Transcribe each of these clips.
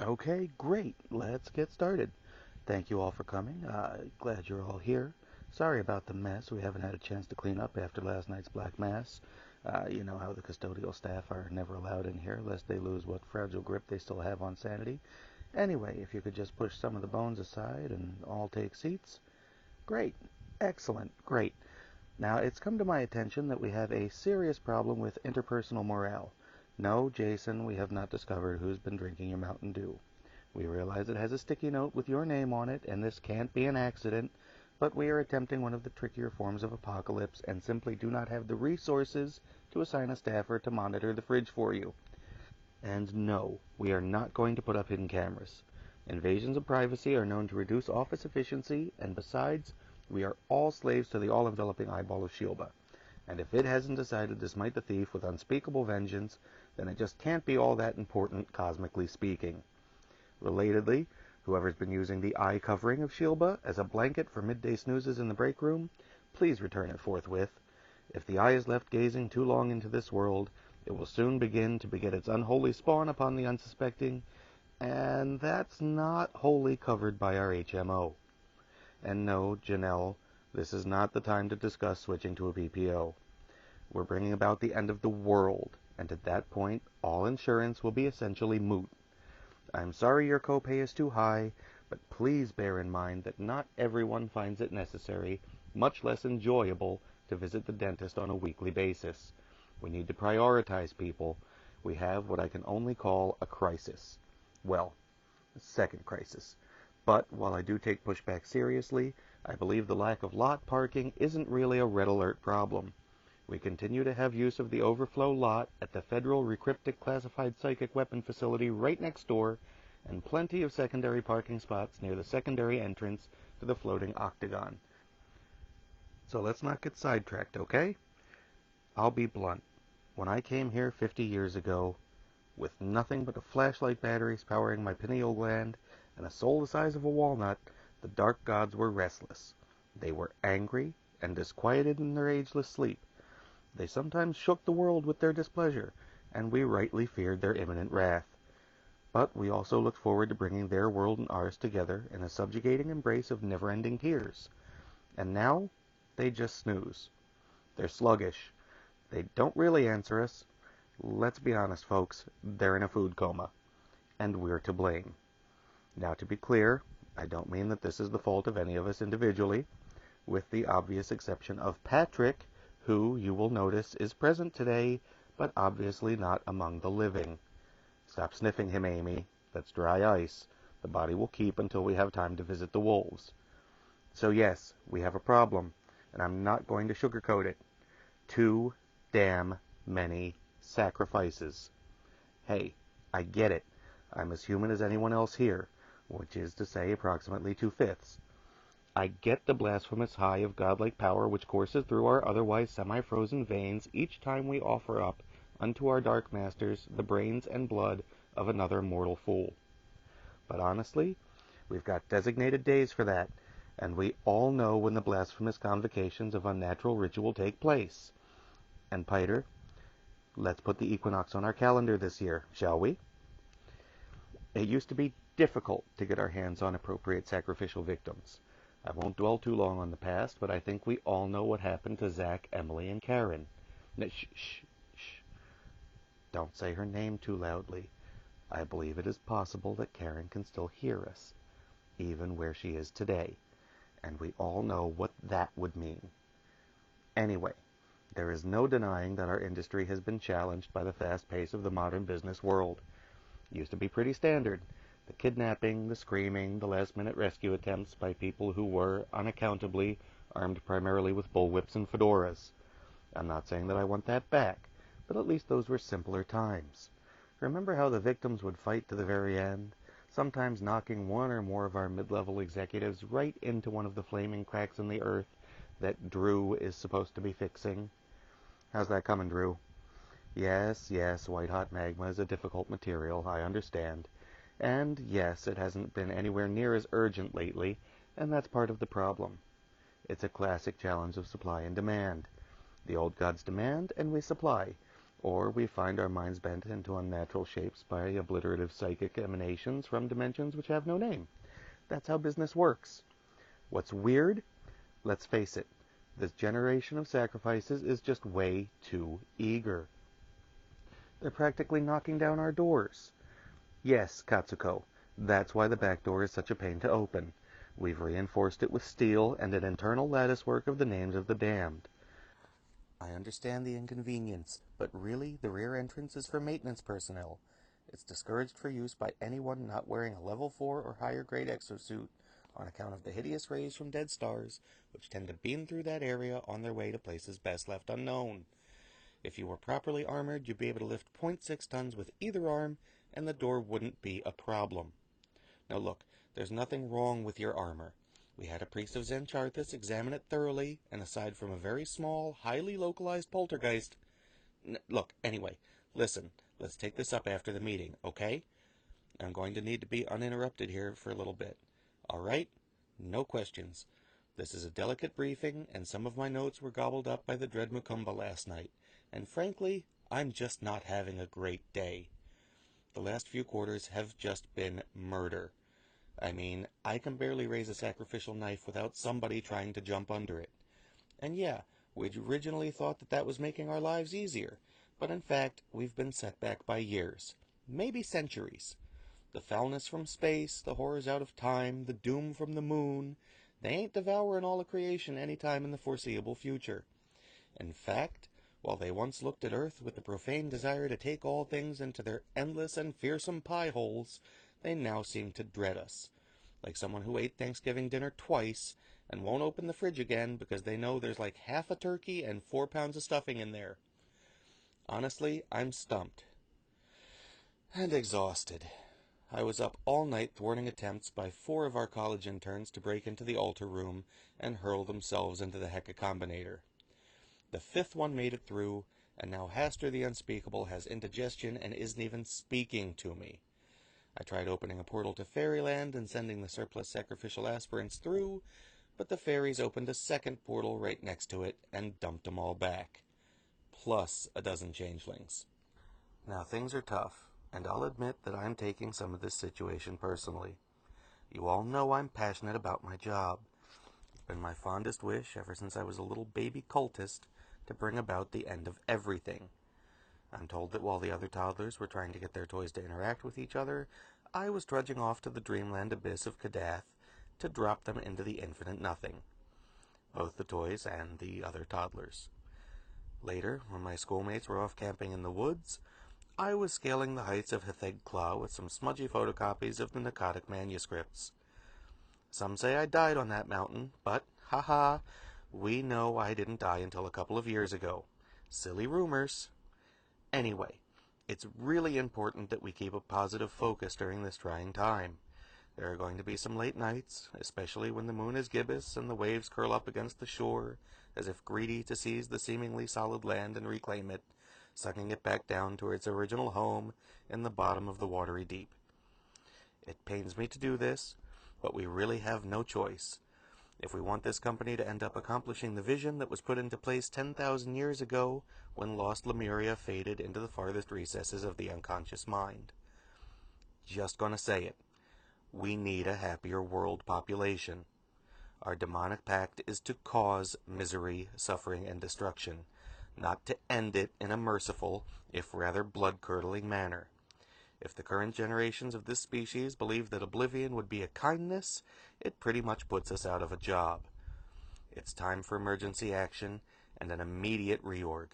Okay, great. Let's get started. Thank you all for coming. Glad you're all here. Sorry about the mess. We haven't had a chance to clean up after last night's Black Mass. You know how the custodial staff are never allowed in here lest they lose what fragile grip they still have on sanity. Anyway, if you could just push some of the bones aside and all take seats. Great. Excellent. Great. Now, it's come to my attention that we have a serious problem with interpersonal morale. No, Jason, we have not discovered who's been drinking your Mountain Dew. We realize it has a sticky note with your name on it, and this can't be an accident, but we are attempting one of the trickier forms of apocalypse and simply do not have the resources to assign a staffer to monitor the fridge for you. And no, we are not going to put up hidden cameras. Invasions of privacy are known to reduce office efficiency, and besides, we are all slaves to the all-enveloping eyeball of Shilba. And if it hasn't decided to smite the thief with unspeakable vengeance, then it just can't be all that important, cosmically speaking. Relatedly, whoever's been using the eye covering of Shilba as a blanket for midday snoozes in the break room, please return it forthwith. If the eye is left gazing too long into this world, it will soon begin to beget its unholy spawn upon the unsuspecting, and that's not wholly covered by our HMO. And no, Janelle, this is not the time to discuss switching to a PPO. We're bringing about the end of the world, and at that point, all insurance will be essentially moot. I'm sorry your copay is too high, but please bear in mind that not everyone finds it necessary, much less enjoyable, to visit the dentist on a weekly basis. We need to prioritize people. We have what I can only call a crisis. Well, a second crisis. But while I do take pushback seriously, I believe the lack of lot parking isn't really a red alert problem. We continue to have use of the overflow lot at the Federal Recryptic Classified Psychic Weapon Facility right next door, and plenty of secondary parking spots near the secondary entrance to the floating octagon. So let's not get sidetracked, okay? I'll be blunt. When I came here 50 years ago, with nothing but a flashlight batteries powering my pineal gland and a soul the size of a walnut, the dark gods were restless. They were angry and disquieted in their ageless sleep. They sometimes shook the world with their displeasure, and we rightly feared their imminent wrath. But we also looked forward to bringing their world and ours together in a subjugating embrace of never-ending tears. And now, they just snooze. They're sluggish. They don't really answer us. Let's be honest, folks, they're in a food coma. And we're to blame. Now, to be clear, I don't mean that this is the fault of any of us individually, with the obvious exception of Patrick, who, you will notice, is present today, but obviously not among the living. Stop sniffing him, Amy. That's dry ice. The body will keep until we have time to visit the wolves. So yes, we have a problem, and I'm not going to sugarcoat it. Too damn many sacrifices. Hey, I get it. I'm as human as anyone else here, which is to say approximately 2/5. I get the blasphemous high of godlike power which courses through our otherwise semi-frozen veins each time we offer up unto our dark masters the brains and blood of another mortal fool. But honestly, we've got designated days for that, and we all know when the blasphemous convocations of unnatural ritual take place. And Piter, let's put the equinox on our calendar this year, shall we? It used to be difficult to get our hands on appropriate sacrificial victims. I won't dwell too long on the past, but I think we all know what happened to Zach, Emily, and Karen. Shh, shh, shh. Don't say her name too loudly. I believe it is possible that Karen can still hear us, even where she is today, and we all know what that would mean. Anyway, there is no denying that our industry has been challenged by the fast pace of the modern business world. It used to be pretty standard. The kidnapping, the screaming, the last-minute rescue attempts by people who were, unaccountably, armed primarily with bullwhips and fedoras. I'm not saying that I want that back, but at least those were simpler times. Remember how the victims would fight to the very end, sometimes knocking one or more of our mid-level executives right into one of the flaming cracks in the earth that Drew is supposed to be fixing? How's that coming, Drew? Yes, white-hot magma is a difficult material, I understand. And yes, it hasn't been anywhere near as urgent lately, and that's part of the problem. It's a classic challenge of supply and demand. The old gods demand, and we supply. or we find our minds bent into unnatural shapes by obliterative psychic emanations from dimensions which have no name. That's how business works. What's weird? Let's face it, this generation of sacrifices is just way too eager. They're practically knocking down our doors. Yes, Katsuko, that's why the back door is such a pain to open. We've reinforced it with steel and an internal latticework of the names of the damned. I understand the inconvenience, but really the rear entrance is for maintenance personnel. It's discouraged for use by anyone not wearing a level 4 or higher grade exosuit on account of the hideous rays from dead stars, which tend to beam through that area on their way to places best left unknown. If you were properly armored, you'd be able to lift .6 tons with either arm, and the door wouldn't be a problem. Now look, there's nothing wrong with your armor. We had a priest of Zencharthus examine it thoroughly, and aside from a very small, highly localized poltergeist... Look, anyway, listen, let's take this up after the meeting, okay? I'm going to need to be uninterrupted here for a little bit. Alright? No questions. This is a delicate briefing, and some of my notes were gobbled up by the dread Mukumba last night, and frankly, I'm just not having a great day. The last few quarters have just been murder. I mean, I can barely raise a sacrificial knife without somebody trying to jump under it. And yeah, we'd originally thought that was making our lives easier, but in fact, we've been set back by years, maybe centuries. The foulness from space, the horrors out of time, the doom from the moon, they ain't devouring all of creation any time in the foreseeable future. In fact, while they once looked at Earth with the profane desire to take all things into their endless and fearsome pie holes, they now seem to dread us, like someone who ate Thanksgiving dinner twice and won't open the fridge again because they know there's like half a turkey and 4 pounds of stuffing in there. Honestly, I'm stumped. And exhausted. I was up all night thwarting attempts by 4 of our college interns to break into the altar room and hurl themselves into the Hecka Combinator. The 5th one made it through, and now Haster the Unspeakable has indigestion and isn't even speaking to me. I tried opening a portal to Fairyland and sending the surplus sacrificial aspirants through, but the fairies opened a second portal right next to it and dumped them all back. Plus a dozen changelings. Now things are tough, and I'll admit that I'm taking some of this situation personally. You all know I'm passionate about my job. It's been my fondest wish ever since I was a little baby cultist to bring about the end of everything. I'm told that while the other toddlers were trying to get their toys to interact with each other, I was trudging off to the dreamland abyss of Kadath to drop them into the infinite nothing. Both the toys and the other toddlers. Later, when my schoolmates were off camping in the woods, I was scaling the heights of Hetheg with some smudgy photocopies of the Narcotic manuscripts. Some say I died on that mountain, but, haha, we know I didn't die until a couple of years ago. Silly rumors. Anyway, it's really important that we keep a positive focus during this trying time. There are going to be some late nights, especially when the moon is gibbous and the waves curl up against the shore, as if greedy to seize the seemingly solid land and reclaim it, sucking it back down to its original home in the bottom of the watery deep. It pains me to do this, but we really have no choice. If we want this company to end up accomplishing the vision that was put into place 10,000 years ago when lost Lemuria faded into the farthest recesses of the unconscious mind. Just gonna say it. We need a happier world population. Our demonic pact is to cause misery, suffering, and destruction, not to end it in a merciful, if rather blood-curdling manner. If the current generations of this species believe that oblivion would be a kindness, it pretty much puts us out of a job. It's time for emergency action and an immediate reorg.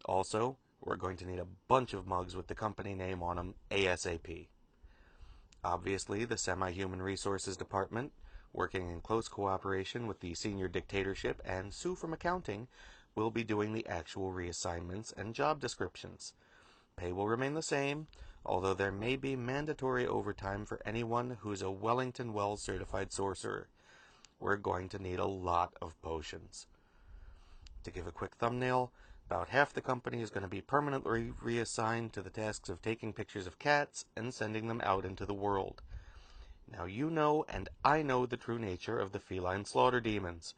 Also, we're going to need a bunch of mugs with the company name on them ASAP. Obviously, the Semi-Human Resources Department, working in close cooperation with the Senior Dictatorship and Sue from Accounting, will be doing the actual reassignments and job descriptions. Pay will remain the same, although there may be mandatory overtime for anyone who's a Wellington Wells certified sorcerer. We're going to need a lot of potions. To give a quick thumbnail, about half the company is going to be permanently reassigned to the tasks of taking pictures of cats and sending them out into the world. Now you know and I know the true nature of the feline slaughter demons.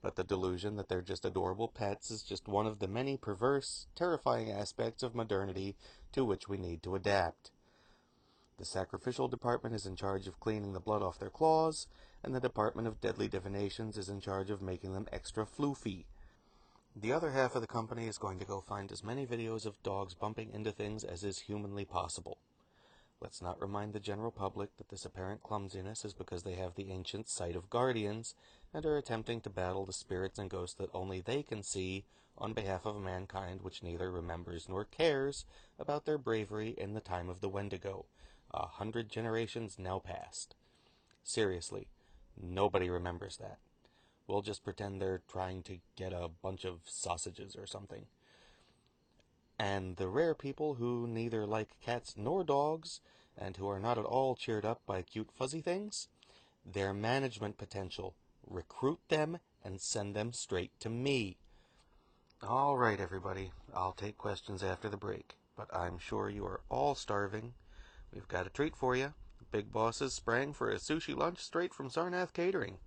But the delusion that they're just adorable pets is just one of the many perverse, terrifying aspects of modernity to which we need to adapt. The sacrificial department is in charge of cleaning the blood off their claws, and the Department of Deadly Divinations is in charge of making them extra floofy. The other half of the company is going to go find as many videos of dogs bumping into things as is humanly possible. Let's not remind the general public that this apparent clumsiness is because they have the ancient sight of guardians and are attempting to battle the spirits and ghosts that only they can see on behalf of mankind, which neither remembers nor cares about their bravery in the time of the Wendigo, 100 generations now past. Seriously, nobody remembers that. We'll just pretend they're trying to get a bunch of sausages or something. And the rare people who neither like cats nor dogs, and who are not at all cheered up by cute fuzzy things, their management potential. Recruit them and send them straight to me. All right, everybody. I'll take questions after the break, but I'm sure you are all starving. We've got a treat for you. Big bosses sprang for a sushi lunch straight from Sarnath Catering.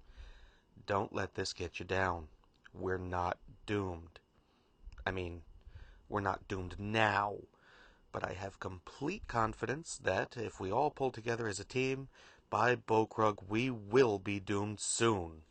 Don't let this get you down. We're not doomed. I mean, we're not doomed now, but I have complete confidence that if we all pull together as a team, by Bokrug we will be doomed soon.